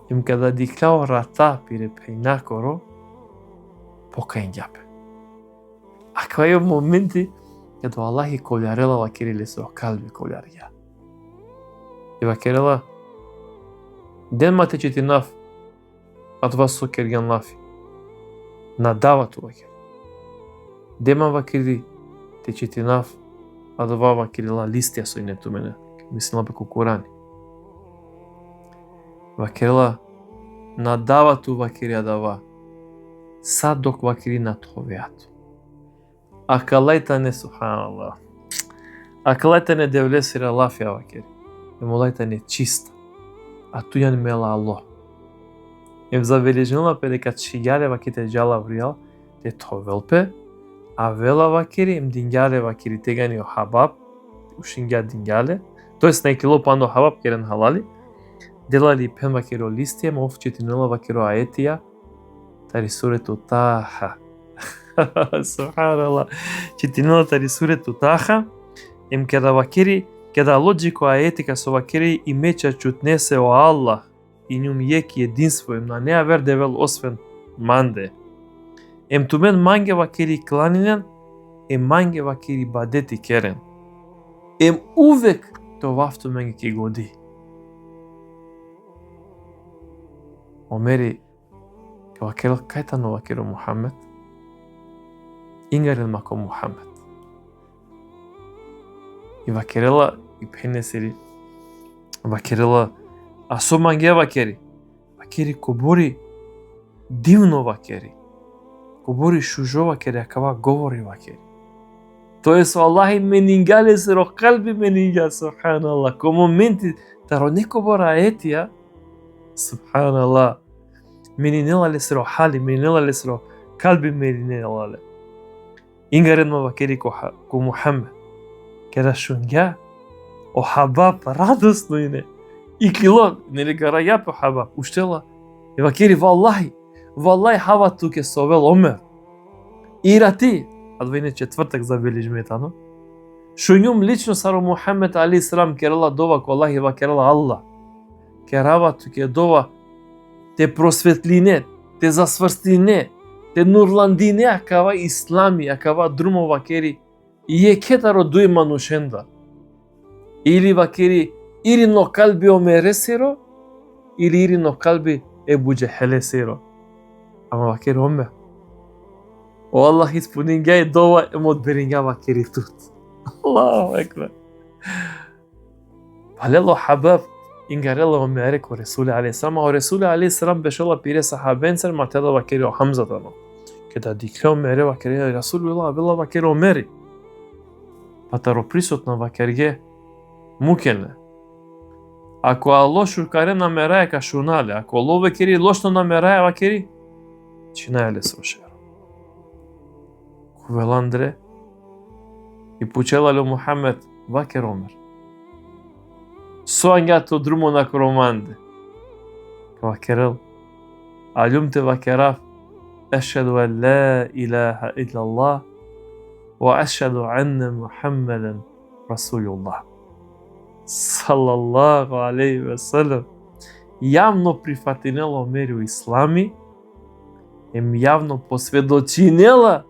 Им када диклао рата пире пејнакоро покајн ѓапе. А кај моменти каде Аллахи колјарела вакери лесе окалби колјарја. И вакерела ден мате читинав ад вас со керган лафи. Надавату вакери. Дема вакери те читинав ад ва вакерела листија со инету мене. Мислила беко Курани. Вакерела надавату вакери адава. Сад док вакери натховеату. Акалајтане субханаллах. Акалајтане девлесира лафија вакери. Емолајтане чиста. А тујан мела Аллах. Ем забележнила пе дека чијаре ваките џала вријал, те товелпе, а вела вакери ем дињале вакери тегани о Хабаб, ушиња дињале, тоест најкило пано Хабаб керен халали, делали пен вакери о листија, ма оф четинела вакери о аетија, тари сурето Таха. Субханаллах. Четинела тари сурето Таха, ем кеда вакери кеда лоджико аетика со вакери и меча чутнесе о Аллах и њум јеки единство им на неа верде вел освен манде. Ем тумен манге вакери кланинен, ем манге вакери бадети керен. Ем увек товафту менге ки годи. Омери вакерел кајтано вакеро Мухаммед, ингарел мако Мухаммед. И вакерела и пенесери вакерела а со манге вакери вакери кобори дивно вакери. Кобори шужо вакери, акава говори вакери. Тоест, Аллахи менингале се ро калби менинга, субханаллах. Ко моменти, таро неко бора етија, субханаллах. Менинелале се ро хали, менинелале се ро калби менинелале. Ингаредма вакери ко Мухаммед. Кера шунга, о хабаб, радосно ине. И кило, нели гара јапе хабаб, уштела. И вакери, валлахи хава туке совел Омер. Ирати, адвене четвртак забележметано. Шунјум лично саро Мухаммед али срам керала дова ко Аллах и вакерала Аллах. Керава туке дова те просветлине, те засврстине, те нурландине акава ислами, акава друмо вакери и екетаро дуј манушенда. Или вакери ирино калби Омересеро, или ирино калби Ебу Џехелесеро. Ама вакери Омер. О Аллах испунингај дова емот беринга вакери тут. Аллаху екбер. Палело хабаб ингарело Омере ко Ресуле алейхиссалам, о Ресуле алейхиссалам бешола пире сахабенсер матела вакери о Хамзатано. Кеда дикле Омере вакери Расулуллах бела вакери Омери. Патаро присутна вакерге мукене. Ако Аллах шуркаре намерае ка шунале, ако Аллах вакери лошно намерае вакери, чинаеле срошеро. Кувеландре и почелале Мухаммед вакер Омер. Соангато друмо на кроманде. Вакерел. Алюмте вакерав. Ашхаду ан ла илаха иллаллах ва ашхаду анна Мухаммадан Расулуллах. Салаллаху алейхи ва салам. Јавно прифатинела Омери у ислами, им јавно посведочинела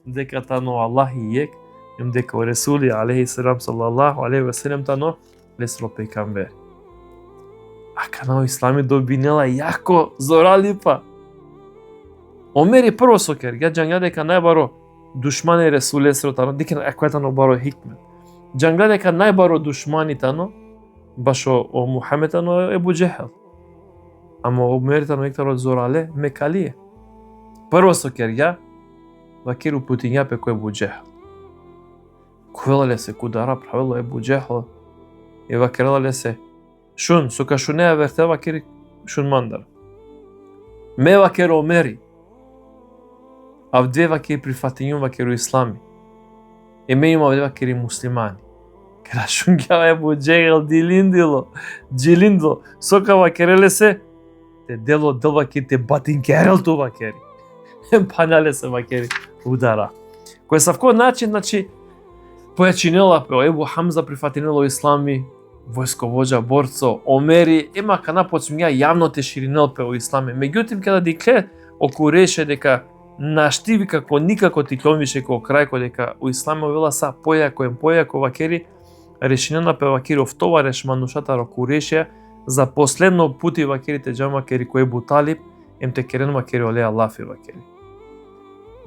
дека тано Аллах и ек, им дека Ресули алейхи салам салаллаху алейхи ва салам тано лесро пекамбер. А канал ислами добинела јако зоралипа. Омери прво сокер, ја џанга дека најбаро душмани Ресуле сро тано, дека акватано баро хикмет. Џанга дека најбаро душмани тано, башо о Мухаммед тано Ебу Џехел. Ама Омери тано ектаро зорале мекалие. Прво сокер ја, вакеру путинја пеко Ебу Џехел. Кувелале се кудара правило Ебу Џехел, и вакерале се шун, сука шунеа верте вакери шун мандар. Ме вакеро Омери, а две вакери прифатињум вакеру ислами. И ме има две вакери муслимани. Кера шунгава Ебу Џехел джилиндило, сока вакереле се, те дело дел вакери, те батинкерел ту вакери. Панале се вакери удара. Кој са вко начин, значи, појачинела Ебу Хамза прифатинело ислами, војсковоđа, борцо, Омери, ема кана почмија јавно те ширинел пео ислами. Меѓутим, када дикле окуреше дека наштиви како никако ти клонвише ко крајко дека у ислами вела са појако вакери, решинена пе вакери офтовареш манушата рокуреше за последно пути вакерите џама кери кој Ебу Талиб, ем те керен вакери олеа лафи вакери.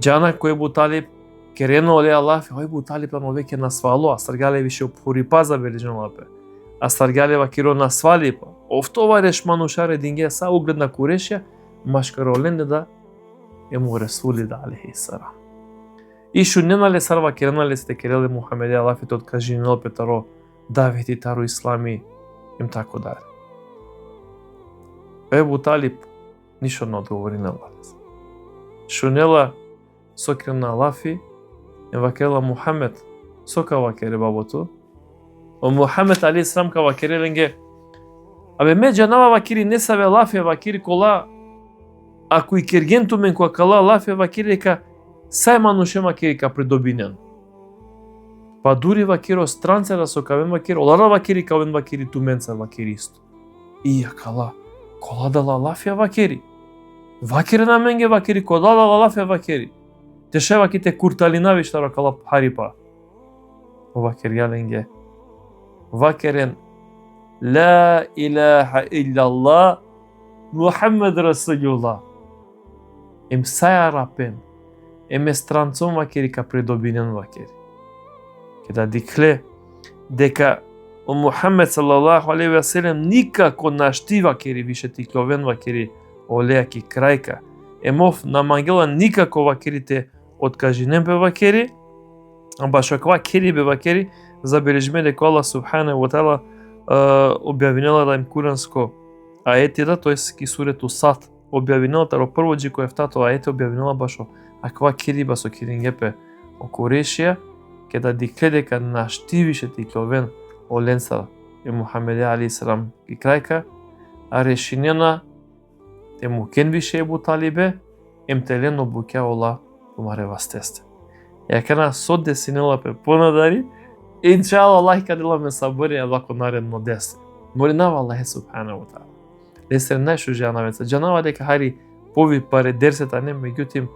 Џана кој Ебу Талиб, керено олеа лафи, Ебу Талиб тано веќе насвало, а саргале више опурипа забележено пе. А саргале вакиро насвалипа. Офтовареш манушаре динге са углед на курешја, машкароленде да ему Ресули да алейхиссалам. И шуненале сарва керенале сте кереле Мухаммеде алафите од кажинел петаро давети таро ислами им тако дале. Ебу Талиб ништо не одговори на лалес. Шунела сокрена алафи, им вакерела Мухаммед сока вакере бабото. О Мухаммед алейхиссалам ка вакереленге, абе ме џанава вакири не саве лафе вакири кола, ако и кергенту мен која кала лафе вакири ка сај мануше вакири ка придобинен. Па дури вакиро странцера со кавен вакири, олара вакири кавен вакири туменца вакири исто. И ја кала, кола дала лафе вакири. Вакири на менге вакири, кола дала лафе вакири. Теше ваките курталина виштара кала харипа. Вакири јаленге. Вакерен ла илаха иллаллах Мухаммед Расулуллах. Им саја рапен, еме странцом вакери ка придобинен вакери. Кеда дикле дека Мухаммед салаллаху алейхи ве селем никако наштива кери више ти кловенва кери олеа ки крајка. Емов намангела никако вакерите откажинен бе вакери, а баш ваква кери бе вакери, забележиме дека Аллах субхана ва таала објавинела да им куранско аетите, тоест ки сурето Сад објавинела таро прво джи кој ефтато аете објавинела башо аква кери басо кирингепе окурешија ке да дикле дека наштивише ти кловен оленса е Мухаммед алейхиссалам и крајка, а решинена те му кенвише Ебу Талибе емтелено буќа ола умаре вастесте. Јакана сод десинела пе понадари, иншалла Аллах кадела ме сабори вако наредно десне. Молинава Аллах субхана ва таала. Десне најшу джанавеца. Джанава дека хари пови паре дерсета не, меѓутим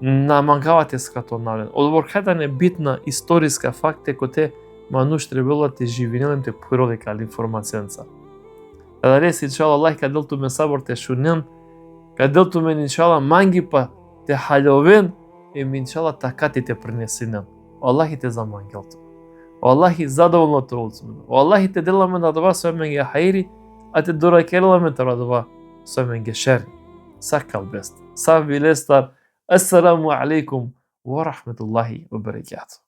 намангавате скато навен. Одбор кајда не битна историска факте кој те мануш требало те живинелем те пролика информацијанца. Да рес иншалла Аллах каделту ме сабор те шунен, каделту мен иншалла манги па те халовен и иншалла такати те принесинен. Аллах те замангелту. Аллах задоволно те улцумен. Аллах те деламе на дова соменге хайри, а те доракеламе тара дова соменге шер. Сакал бест. Сав билестар. Ассаламу алейкум ва рахметуллахи ва баракатуh.